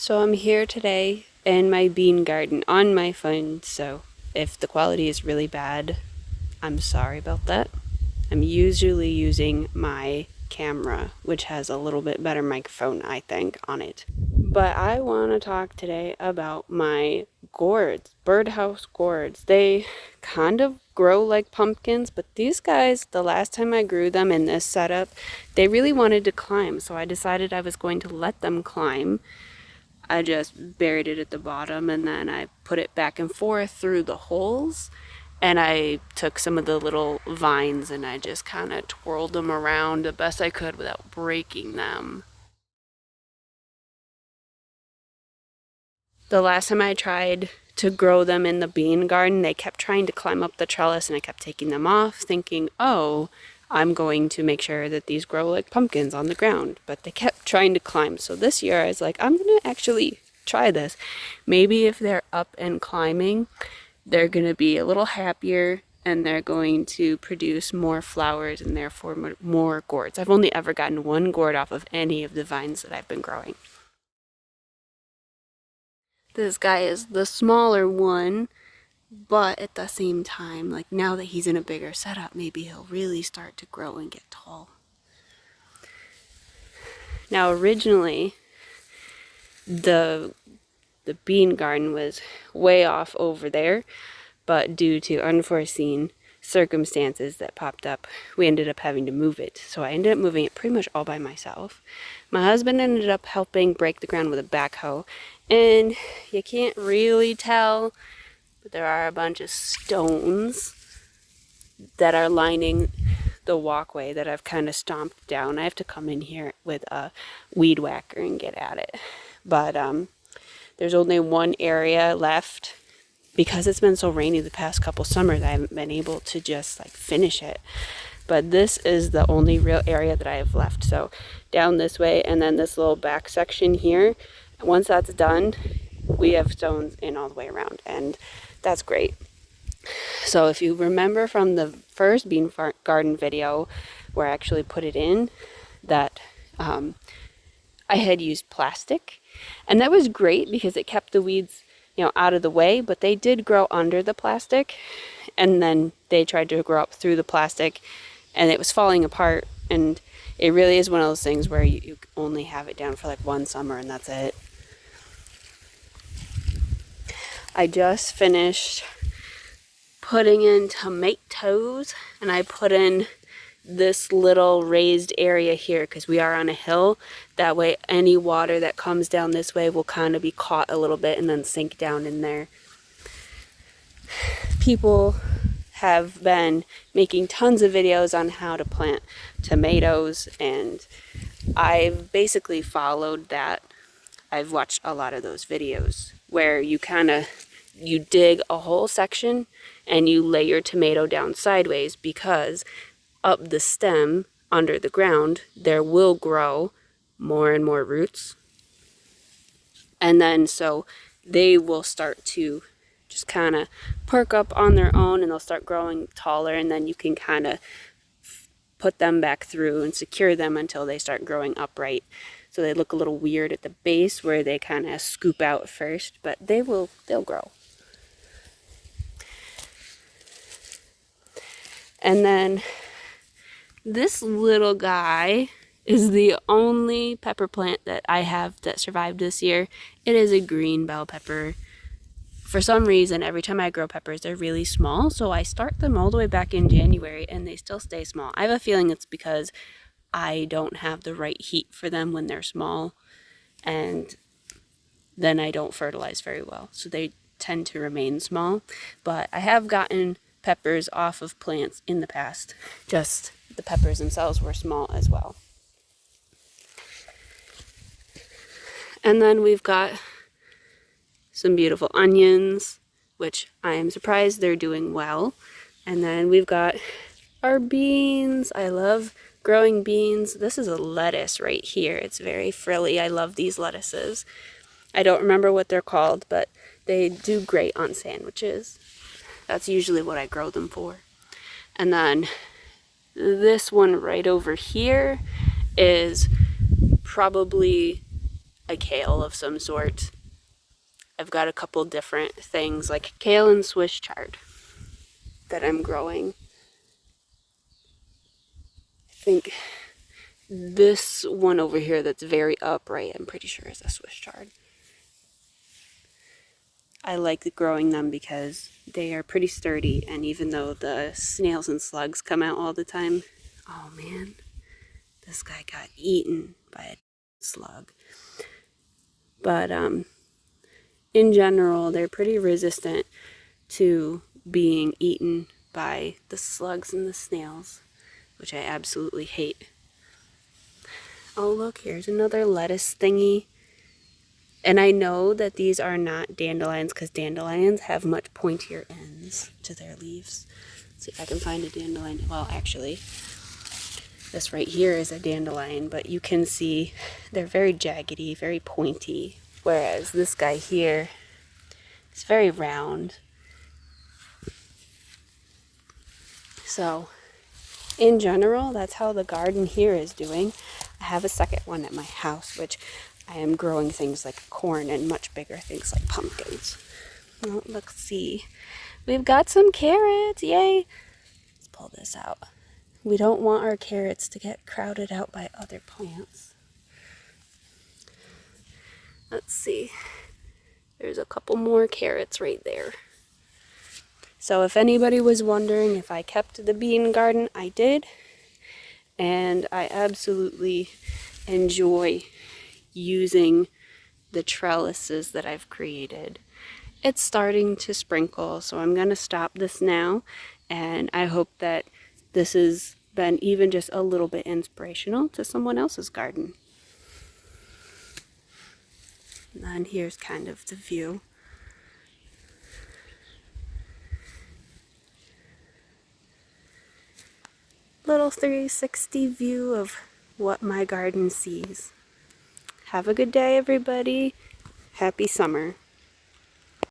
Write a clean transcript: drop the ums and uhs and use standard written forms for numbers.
So I'm here today in my bean garden on my phone, so if the quality is really bad, I'm sorry about that. I'm usually using my camera, which has a little bit better microphone, I think, on it. But I want to talk today about my gourds, Birdhouse Gourds. They kind of grow like pumpkins, but these guys, the last time I grew them in this setup, they really wanted to climb, so I decided I was going to let them climb. I just buried it at the bottom and then I put it back and forth through the holes, and I took some of the little vines and I just kind of twirled them around the best I could without breaking them. The last time I tried to grow them in the bean garden, they kept trying to climb up the trellis and I kept taking them off, thinking, oh, I'm going to make sure that these grow like pumpkins on the ground. But they kept trying to climb. So this year I was like, I'm going to actually try this. Maybe if they're up and climbing, they're going to be a little happier and they're going to produce more flowers and therefore more gourds. I've only ever gotten one gourd off of any of the vines that I've been growing. This guy is the smaller one, but at the same time, like now that he's in a bigger setup, maybe he'll really start to grow and get tall. Now originally, the bean garden was way off over there, but due to unforeseen circumstances that popped up, we ended up having to move it. So I ended up moving it pretty much all by myself. My husband ended up helping break the ground with a backhoe, and you can't really tell, but there are a bunch of stones that are lining the walkway that I've kind of stomped down. I have to come in here with a weed whacker and get at it. But there's only one area left. Because it's been so rainy the past couple summers, I haven't been able to just like finish it. But this is the only real area that I have left. So down this way and then this little back section here. Once that's done, we have stones in all the way around, and that's great. So if you remember from the first bean garden video where I actually put it in, that I had used plastic, and that was great because it kept the weeds out of the way, but they did grow under the plastic, and then they tried to grow up through the plastic, and it was falling apart, and it really is one of those things where you only have it down for like one summer and that's it. I just finished putting in tomatoes, and I put in this little raised area here because we are on a hill. That way any water that comes down this way will kind of be caught a little bit and then sink down in there. People have been making tons of videos on how to plant tomatoes, and I've basically followed that. I've watched a lot of those videos where you dig a whole section and you lay your tomato down sideways, because up the stem under the ground there will grow more and more roots, and then so they will start to just kind of perk up on their own and they'll start growing taller, and then you can kind of put them back through and secure them until they start growing upright. So they look a little weird at the base where they kind of scoop out first, but they'll grow. And then this little guy is the only pepper plant that I have that survived this year. It is a green bell pepper. For some reason, every time I grow peppers, they're really small, so I start them all the way back in January and they still stay small. I have a feeling it's because I don't have the right heat for them when they're small, and then I don't fertilize very well, so they tend to remain small. But I have gotten peppers off of plants in the past, just the peppers themselves were small as well. And then we've got some beautiful onions, which I am surprised they're doing well. And then we've got our beans. I love growing beans. This is a lettuce right here. It's very frilly. I love these lettuces. I don't remember what they're called, but they do great on sandwiches. That's usually what I grow them for. And then this one right over here is probably a kale of some sort. I've got a couple different things like kale and Swiss chard that I'm growing. I think this one over here that's very upright, I'm pretty sure is a Swiss chard. I like growing them because they are pretty sturdy, and even though the snails and slugs come out all the time, oh man, this guy got eaten by a slug. But in general, they're pretty resistant to being eaten by the slugs and the snails, which I absolutely hate. Oh look, here's another lettuce thingy. And I know that these are not dandelions because dandelions have much pointier ends to their leaves. Let's see if I can find a dandelion. Well, actually, this right here is a dandelion, but you can see they're very jaggedy, very pointy. Whereas this guy here is very round. So, in general, that's how the garden here is doing. I have a second one at my house, which I am growing things like corn and much bigger things like pumpkins. Well, let's see. We've got some carrots. Yay! Let's pull this out. We don't want our carrots to get crowded out by other plants. Let's see. There's a couple more carrots right there. So if anybody was wondering if I kept the bean garden, I did. And I absolutely enjoy using the trellises that I've created. It's starting to sprinkle, so I'm going to stop this now, and I hope that this has been even just a little bit inspirational to someone else's garden. And then here's kind of the view. Little 360 view of what my garden sees. Have a good day, everybody. Happy summer.